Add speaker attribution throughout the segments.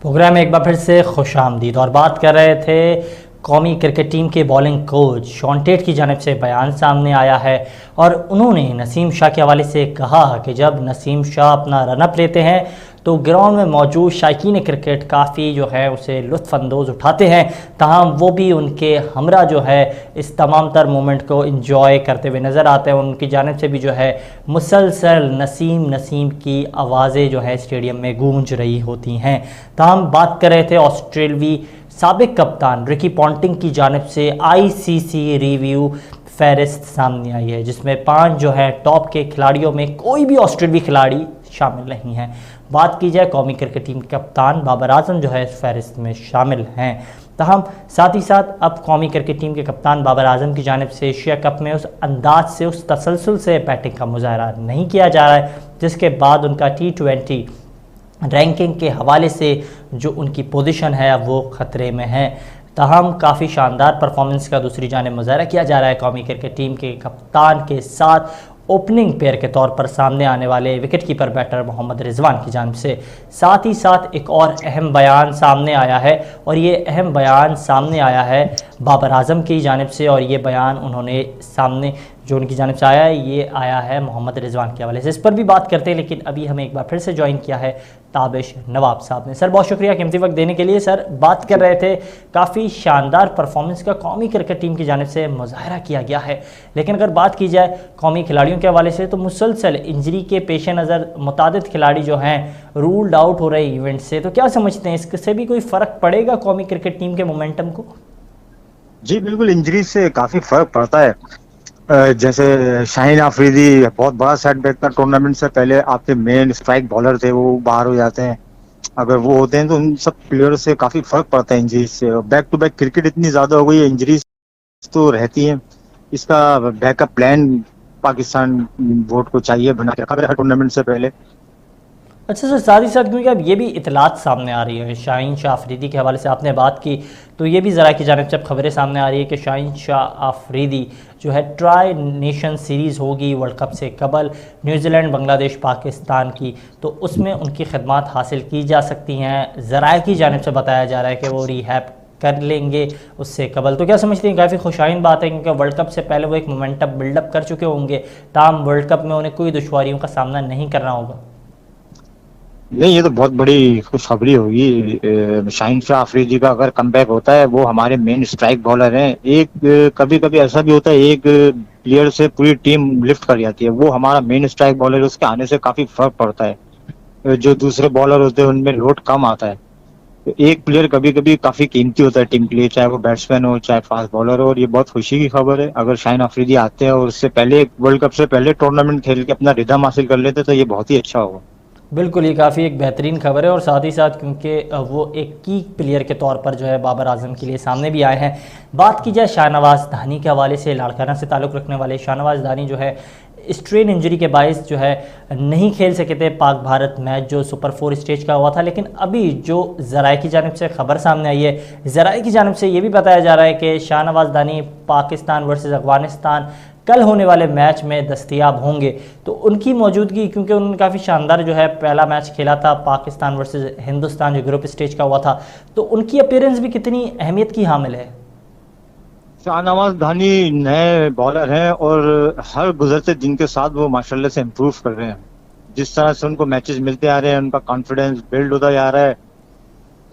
Speaker 1: Programme में एक बार फिर से खुशामदीद और बात कर रहे थे कौमी क्रिकेट टीम के बॉलिंग कोच शॉन टेट की जानिब से बयान सामने आया है और उन्होंने नसीम शाह के हवाले से कहा कि जब नसीम शाह अपना रनअप लेते हैं तो ग्राउंड में मौजूद शायकीन क्रिकेट काफ़ी जो है उसे लुत्फ़अंदोज़ उठाते हैं, ताहम वो भी उनके हमरा जो है इस तमाम तर मोमेंट को इंजॉय करते हुए नज़र आते हैं। उनकी जानिब से भी जो है मुसलसल नसीम नसीम की आवाज़ें जो है स्टेडियम में गूंज रही होती हैं। ताहम बात कर रहे थे ऑस्ट्रेलवी साबिक कप्तान रिकी पॉन्टिंग की जानिब से ICC रिव्यू फहरिस्त सामने आई है, जिसमें 5 जो है टॉप के खिलाड़ियों में कोई भी ऑस्ट्रेलवी खिलाड़ी शामिल नहीं है। बात की जाए कौमी क्रिकेट टीम के कप्तान बाबर आजम जो है इस फहरिस्त में शामिल हैं। ताहम साथ ही साथ अब कौमी क्रिकेट टीम के कप्तान बाबर आजम की जानिब से एशिया कप में उस अंदाज से उस तसलसल से बैटिंग का मुजाहरा नहीं किया जा रहा है जिसके बाद उनका T20 रैंकिंग के हवाले से जो उनकी पोजीशन है वो ख़तरे में है। ताहम काफ़ी शानदार परफॉर्मेंस का दूसरी जानिब मुजाहरा किया जा रहा है कौमी क्रिकेट टीम के कप्तान के साथ ओपनिंग पेयर के तौर पर सामने आने वाले wicket keeper batter Mohammad Rizwan की जानिब से। साथ ही साथ एक और अहम बयान सामने आया है और ये अहम बयान सामने आया है बाबर आजम की जानिब से, और ये बयान उन्होंने सामने जो उनकी जानिब से आया है ये आया है मोहम्मद रिजवान के हवाले से। इस पर भी बात करते हैं, लेकिन अभी हमें एक बार फिर से ज्वाइन किया है ताबिश नवाब साहब ने। सर बहुत शुक्रिया कीमती वक्त देने के लिए। सर बात कर रहे थे काफ़ी शानदार परफॉर्मेंस का कौमी क्रिकेट टीम की जानिब से मुजाहरा किया गया है, लेकिन अगर बात की जाए कौमी खिलाड़ियों के हवाले से तो मुसलसल इंजरी के पेश नज़र मुतादिद खिलाड़ी जो हैं रूल्ड आउट हो रहे इवेंट से, तो क्या समझते हैं इससे भी कोई फ़र्क पड़ेगा कौमी क्रिकेट टीम के मोमेंटम को?
Speaker 2: जी बिल्कुल, इंजरी से काफी फर्क पड़ता है। जैसे शाहीन आफरीदी बहुत बड़ा सेटबैक था टूर्नामेंट से पहले, आपके मेन स्ट्राइक बॉलर थे वो बाहर हो जाते हैं। अगर वो होते हैं तो उन सब प्लेयर से काफी फर्क पड़ता है इंजरी से। बैक टू बैक क्रिकेट इतनी ज्यादा हो गई है, इंजरी तो रहती है। इसका बैकअप प्लान पाकिस्तान बोर्ड को चाहिए बना के रखा हर टूर्नामेंट से पहले।
Speaker 1: अच्छा सर, साथ ही साथ क्योंकि अब ये भी इतलात सामने आ रही है शाहीन शाह अफरीदी के हवाले से आपने बात की, तो ये भी ज़रा की जानिब से अब खबरें सामने आ रही है कि शाहीन शाह अफरीदी जो है ट्राई नेशन सीरीज़ होगी वर्ल्ड कप से कबल न्यूजीलैंड बांग्लादेश पाकिस्तान की, तो उसमें उनकी खिदमात हासिल की जा सकती हैं। ज़राए की जानिब से बताया जा रहा है कि वो रिहैब कर लेंगे उससे कबल, तो क्या समझते हैं? काफ़ी खुशाइन बात है क्योंकि वर्ल्ड कप से पहले वो एक मोमेंटम बिल्डअप कर चुके होंगे, ताहम वर्ल्ड कप में उन्हें कोई दुश्वारियों का सामना नहीं करना होगा।
Speaker 2: नहीं, ये तो बहुत बड़ी खुशखबरी होगी। शाहीन शाह अफरीदी का अगर कमबैक होता है, वो हमारे मेन स्ट्राइक बॉलर हैं। एक कभी कभी ऐसा भी होता है एक प्लेयर से पूरी टीम लिफ्ट कर जाती है, वो हमारा मेन स्ट्राइक बॉलर है, उसके आने से काफी फर्क पड़ता है। जो दूसरे बॉलर होते हैं उनमें लोड कम आता है। तो एक प्लेयर कभी कभी काफी कीमती होता है टीम के लिए, चाहे वो बैट्समैन हो चाहे फास्ट बॉलर हो, और ये बहुत खुशी की खबर है। अगर शाहीन अफरीदी आते हैं और उससे पहले वर्ल्ड कप से पहले टूर्नामेंट खेल के अपना रिदम हासिल कर लेते तो ये बहुत ही अच्छा होगा।
Speaker 1: बिल्कुल, ये काफ़ी एक बेहतरीन खबर है और साथ ही साथ क्योंकि वो एक की प्लेयर के तौर पर जो है बाबर आजम के लिए सामने भी आए हैं। बात की जाए शाहनवाज धानी के हवाले से, लाड़काना से ताल्लुक़ रखने वाले शाहनवाज धानी जो है स्ट्रेन इंजरी के बायस जो है नहीं खेल सके थे पाक भारत मैच जो सुपर 4 स्टेज का हुआ था, लेकिन अभी जो ज़राए की जानिब से खबर सामने आई है, ज़राए की जानिब से ये भी बताया जा रहा है कि शाहनवाज धानी पाकिस्तान वर्सेस अफगानिस्तान कल होने वाले मैच में दस्तयाब होंगे। तो उनकी मौजूदगी, क्योंकि उन्होंने काफ़ी शानदार जो है पहला मैच खेला था पाकिस्तान वर्सेस हिंदुस्तान जो ग्रुप स्टेज का हुआ था, तो उनकी अपीयरेंस भी कितनी अहमियत की हामिल है?
Speaker 2: शाहनवाज धानी नए बॉलर हैं और हर गुजरते दिन के साथ वो माशाल्लाह से इम्प्रूव कर रहे हैं। जिस तरह से उनको मैचेस मिलते आ रहे हैं, उनका कॉन्फिडेंस बिल्ड होता जा रहा है,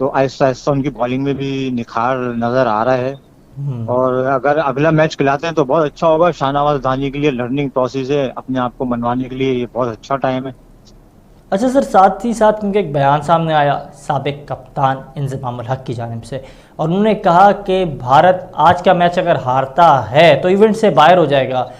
Speaker 2: तो आहिस्ता आहिस्ता उनकी बॉलिंग में भी निखार नजर आ रहा है। और अगर अगला मैच खिलाते हैं तो बहुत अच्छा होगा शाहनवाज धानी के लिए। लर्निंग प्रोसेस है, अपने आप को मनवाने के लिए ये बहुत अच्छा टाइम है।
Speaker 1: अच्छा सर, साथ ही साथ क्योंकि एक बयान सामने आया साबिक कप्तान इंज़माम उल हक की जानिब से, और उन्होंने कहा कि भारत आज का मैच अगर हारता है तो इवेंट से बाहर हो जाएगा।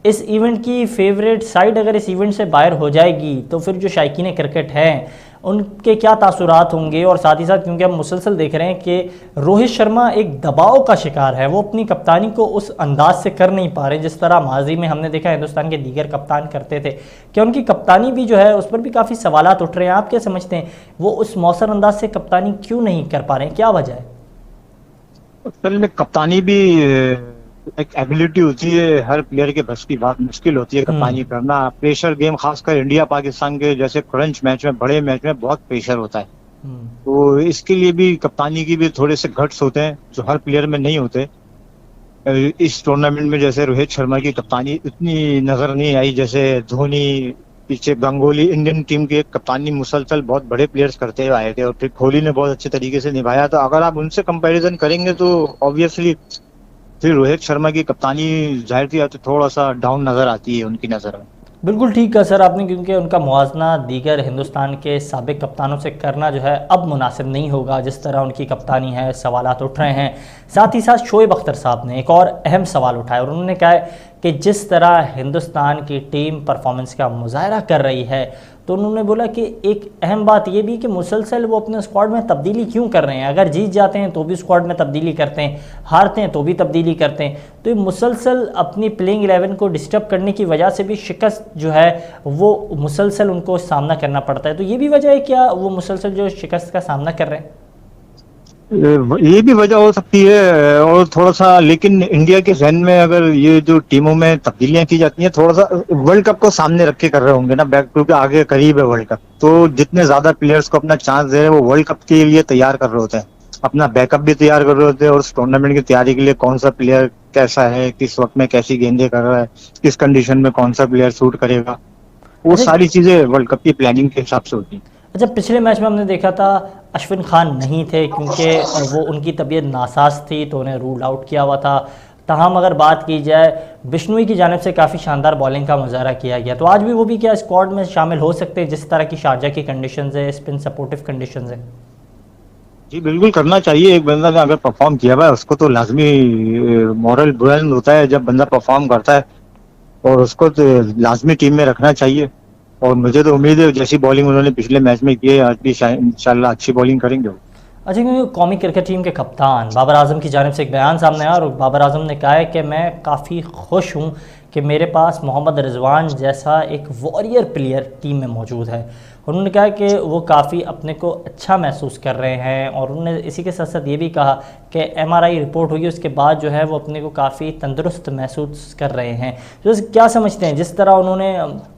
Speaker 1: इस इवेंट की फेवरेट साइड अगर इस इवेंट से बाहर हो जाएगी तो फिर जो शायकीन क्रिकेट हैं उनके क्या तासुरात होंगे? और साथ ही साथ क्योंकि हम मुसलसल देख रहे हैं कि रोहित शर्मा एक दबाव का शिकार है, वो अपनी कप्तानी को उस अंदाज से कर नहीं पा रहे जिस तरह माजी में हमने देखा हिंदुस्तान के दीगर कप्तान करते थे। क्या उनकी कप्तानी भी जो है उस पर भी काफ़ी सवालात उठ रहे हैं? आप क्या समझते हैं वो उस मौसर अंदाज से कप्तानी क्यों नहीं कर पा रहे हैं, क्या वजह है?
Speaker 2: असल में कप्तानी भी एक एबिलिटी होती है, हर प्लेयर के बस की बात मुश्किल होती है कप्तानी करना। प्रेशर गेम, खासकर इंडिया पाकिस्तान के जैसे क्रंच मैच में, बड़े मैच में बहुत प्रेशर होता है।
Speaker 1: हम्म।
Speaker 2: तो इसके लिए भी कप्तानी की भी थोड़े से गट्स होते हैं जो हर प्लेयर में नहीं होते। इस टूर्नामेंट में जैसे रोहित शर्मा की कप्तानी इतनी नजर नहीं आई, जैसे धोनी, पीछे गंगोली, इंडियन टीम की एक कप्तानी मुसलसल बहुत बड़े प्लेयर्स करते हुए आए थे और फिर कोहली ने बहुत अच्छे तरीके से निभाया। तो अगर आप उनसे कंपैरिजन करेंगे तो ऑब्वियसली फिर रोहित शर्मा की कप्तानी जाहिर सी बात है थोड़ा सा डाउन नजर आती है उनकी नजर में।
Speaker 1: बिल्कुल ठीक कहा सर आपने, क्योंकि उनका मुवाजना दीगर हिंदुस्तान के साबिक कप्तानों से करना जो है अब मुनासिब नहीं होगा। जिस तरह उनकी कप्तानी है, सवालात उठ रहे हैं। साथ ही साथ शोएब अख्तर साहब ने एक और अहम सवाल उठाया और उन्होंने कहा है कि जिस तरह हिंदुस्तान की टीम परफॉर्मेंस का मुजाहरा कर रही है, तो उन्होंने बोला कि एक अहम बात ये भी कि मुसलसल वो अपने स्क्वाड में तब्दीली क्यों कर रहे हैं। अगर जीत जाते हैं तो भी स्क्वाड में तब्दीली करते हैं, हारते हैं तो भी तब्दीली करते हैं। तो ये मुसलसल अपनी प्लेइंग 11 को डिस्टर्ब करने की वजह से भी शिकस्त जो है वो मुसलसल उनको सामना करना पड़ता है। तो ये भी वजह है क्या वो मुसलसल जो शिकस्त का सामना कर रहे हैं?
Speaker 2: ये भी वजह हो सकती है और थोड़ा सा, लेकिन इंडिया के जहन में अगर ये जो टीमों में तब्दीलियां की जाती हैं थोड़ा सा वर्ल्ड कप को सामने रख के कर रहे होंगे ना, बैक टू के आगे करीब है वर्ल्ड कप, तो जितने ज्यादा प्लेयर्स को अपना चांस दे रहे हैं वो वर्ल्ड कप के लिए तैयार कर रहे होते हैं, अपना बैकअप भी तैयार कर रहे होते हैं और उस टूर्नामेंट की तैयारी के लिए कौन सा प्लेयर कैसा है, किस वक्त में कैसी गेंदें कर रहा है, किस कंडीशन में कौन सा प्लेयर शूट करेगा, वो
Speaker 1: अच्छा।
Speaker 2: सारी चीजें वर्ल्ड कप की प्लानिंग के हिसाब से होती हैं।
Speaker 1: अच्छा, पिछले मैच में हमने देखा था अश्विन खान नहीं थे क्योंकि वो उनकी तबीयत नासाज थी तो उन्हें रूल आउट किया हुआ था। तमाम अगर बात की जाए बिश्नोई की जानिब से काफ़ी शानदार बॉलिंग का मुजाहरा किया गया, तो आज भी वो भी क्या स्क्वाड में शामिल हो सकते हैं जिस तरह की शारजा की कंडीशंस है, स्पिन सपोर्टिव कंडीशंस है?
Speaker 2: जी बिल्कुल करना चाहिए। एक बंदा ने अगर परफॉर्म किया हुआ है उसको तो लाजमी मॉरल बुलंद होता है जब बंदा परफॉर्म करता है, और उसको तो लाजमी टीम में रखना चाहिए। और मुझे तो उम्मीद है जैसी बॉलिंग उन्होंने पिछले मैच में की है आज भी इंशाल्लाह अच्छी बॉलिंग करेंगे वो।
Speaker 1: अच्छा, क्योंकि कौमी क्रिकेट टीम के कप्तान बाबर आजम की जानिब से एक बयान सामने आया और बाबर आजम ने कहा है कि मैं काफ़ी खुश हूँ कि मेरे पास मोहम्मद रिजवान जैसा एक वॉरियर प्लेयर टीम में मौजूद है। उन्होंने कहा कि वो काफ़ी अपने को अच्छा महसूस कर रहे हैं और उन्होंने इसी के साथ साथ ये भी कहा कि एमआरआई रिपोर्ट हुई उसके बाद जो है वो अपने को काफ़ी तंदुरुस्त महसूस कर रहे हैं। तो क्या समझते हैं जिस तरह उन्होंने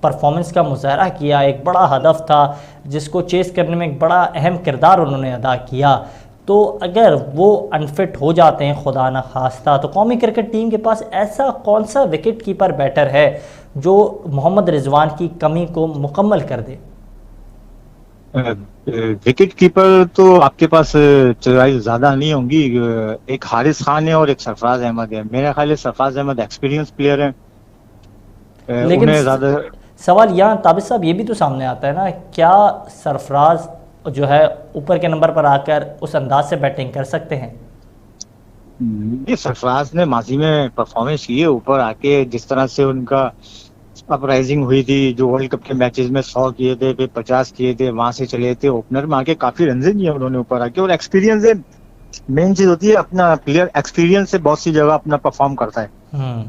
Speaker 1: परफॉर्मेंस का मुजाहरा किया, एक बड़ा हदफ था जिसको चेस करने में एक बड़ा अहम किरदार उन्होंने अदा किया, तो अगर वो अनफिट हो जाते हैं खुदा न खास्ता, तो कौमी क्रिकेट टीम के पास ऐसा कौन सा विकेट कीपर बैटर है जो मोहम्मद रिजवान की कमी को मुकम्मल कर दे?
Speaker 2: विकेट कीपर तो आपके पास चॉइस ज्यादा नहीं होंगी। एक हारिस खान है और एक सरफराज अहमद है। मेरे ख्याल है सरफराज अहमद एक्सपीरियंस प्लेयर है,
Speaker 1: लेकिन
Speaker 2: उन्हें ज्यादा।
Speaker 1: सवाल यहाँ ताबिद साहब ये भी तो सामने आता है ना, क्या सरफराज जो है ऊपर के नंबर पर आकर उस अंदाज से बैटिंग कर सकते हैं?
Speaker 2: ये सरफराज ने माजी में परफॉर्मेंस की है ऊपर आके, जिस तरह से उनका अपराइजिंग हुई थी जो वर्ल्ड कप के मैचेस में 100 किए थे, फिर 50 किए थे, वहां से चले थे ओपनर में आके काफी रन किए उन्होंने ऊपर आके। और एक्सपीरियंस है, मेन चीज होती है अपना प्लेयर एक्सपीरियंस से बहुत सी जगह अपना परफॉर्म करता है।
Speaker 1: हम्म।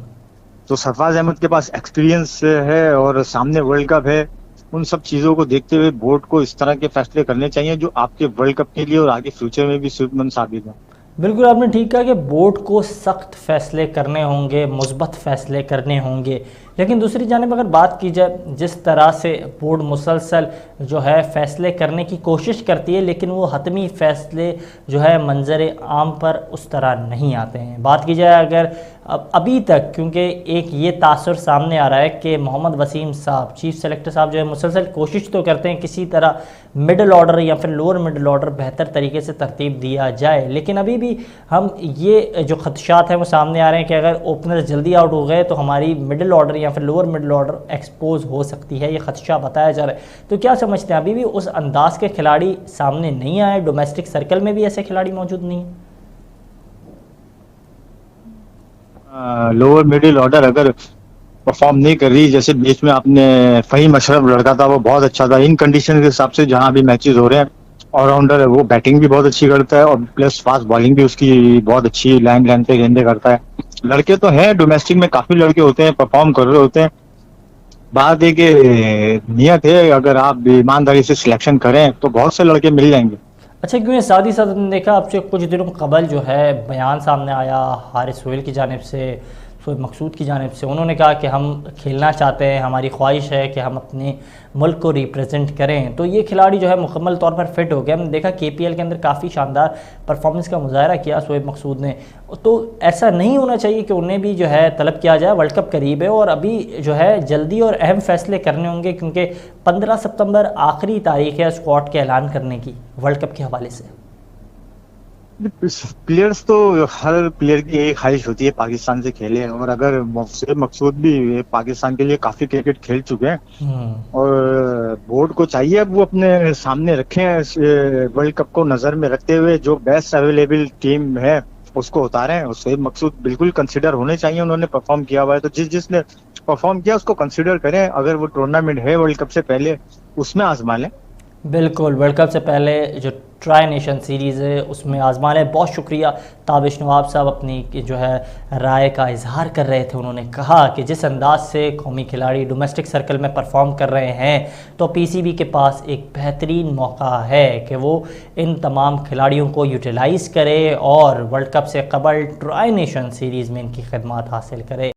Speaker 2: तो सरफराज अहमद के पास एक्सपीरियंस है और सामने वर्ल्ड कप है। उन सब चीजों को देखते हुए बोर्ड को इस तरह के फैसले करने चाहिए जो आपके वर्ल्ड कप के लिए और आगे फ्यूचर में भी सेहतमंद साबित हो।
Speaker 1: बिल्कुल आपने ठीक कहा कि बोर्ड को सख्त फैसले करने होंगे, मुस्बत फैसले करने होंगे। लेकिन दूसरी जानिब अगर बात की जाए जिस तरह से बोर्ड मुसलसल जो है फैसले करने की कोशिश करती है लेकिन वो हतमी फैसले जो है मंजर आम पर उस तरह नहीं आते हैं। बात की जाए अगर अभी तक, क्योंकि एक ये तासुर सामने आ रहा है कि मोहम्मद वसीम साहब चीफ सेलेक्टर साहब जो है मुसलसल कोशिश तो करते हैं किसी तरह मिडिल ऑर्डर या फिर लोअर मिडिल ऑर्डर बेहतर तरीके से तरतीब दिया जाए, लेकिन अभी भी हम ये जो खदशात हैं वो सामने आ रहे हैं कि अगर ओपनर जल्दी आउट हो गए तो हमारी मिडिल ऑर्डर या फिर लोअर मिडिल ऑर्डर एक्सपोज हो सकती है, ये खदशा बताया जा रहा है। तो क्या समझते हैं अभी भी उस अंदाज के खिलाड़ी सामने नहीं आए, डोमेस्टिक सर्कल में भी ऐसे खिलाड़ी मौजूद नहीं है?
Speaker 2: लोअर मिडिल ऑर्डर अगर परफॉर्म नहीं कर रही, जैसे बीच में आपने फहीम अशरफ लड़का था वो बहुत अच्छा था, इन कंडीशन के हिसाब से जहां भी मैचेस हो रहे हैं ऑलराउंडर है, वो बैटिंग भी बहुत अच्छी करता है और प्लस फास्ट बॉलिंग भी उसकी बहुत अच्छी, लाइन पे गेंदे करता है। लड़के तो हैं डोमेस्टिक में, काफी लड़के होते हैं परफॉर्म कर रहे होते हैं। बात है कि नियत है, अगर आप ईमानदारी से सिलेक्शन करें तो बहुत से लड़के मिल जाएंगे।
Speaker 1: अच्छा, क्यों साथ ही साथ हमने देखा आपसे कुछ दिनों कबल जो है बयान सामने आया हारिस सोहेल की जानिब से, शोएब मकसूद की जानिब से। उन्होंने कहा कि हम खेलना चाहते हैं, हमारी ख्वाहिश है कि हम अपने मुल्क को रिप्रेजेंट करें। तो ये खिलाड़ी जो है मुकम्मल तौर पर फिट हो गया। हमने देखा KPL के अंदर काफ़ी शानदार परफॉर्मेंस का मुजाहरा किया शोएब मकसूद ने। तो ऐसा नहीं होना चाहिए कि उन्हें भी जो है तलब किया जाए। वर्ल्ड कप करीब है और अभी जो है जल्दी और अहम फैसले करने होंगे, क्योंकि 15 सितंबर आखिरी तारीख है स्क्वाड के ऐलान करने की वर्ल्ड कप के हवाले से।
Speaker 2: प्लेयर्स तो, हर प्लेयर की एक ख्वाहिश होती है पाकिस्तान से खेले, और अगर शोएब मकसूद भी पाकिस्तान के लिए काफी क्रिकेट खेल चुके हैं और बोर्ड को चाहिए अब वो अपने सामने रखें वर्ल्ड कप को नजर में रखते हुए जो बेस्ट अवेलेबल टीम है उसको उतारें। और शोएब मकसूद बिल्कुल कंसिडर होने चाहिए, उन्होंने परफॉर्म किया हुआ है तो जिसने परफॉर्म किया उसको कंसिडर करें। अगर वो टूर्नामेंट है वर्ल्ड कप से पहले उसमें आजमा लें।
Speaker 1: बिल्कुल, वर्ल्ड कप से पहले जो ट्राई नेशन सीरीज़ है उसमें आजमा लें। बहुत शुक्रिया ताबिश नवाब साहब अपनी जो है राय का इजहार कर रहे थे। उन्होंने कहा कि जिस अंदाज से कौमी खिलाड़ी डोमेस्टिक सर्कल में परफॉर्म कर रहे हैं तो PCB के पास एक बेहतरीन मौका है कि वो इन तमाम खिलाड़ियों को यूटिलाइज़ करे और वर्ल्ड कप से कबल ट्राई नेशन सीरीज़ में इनकी खिदमत हासिल करे।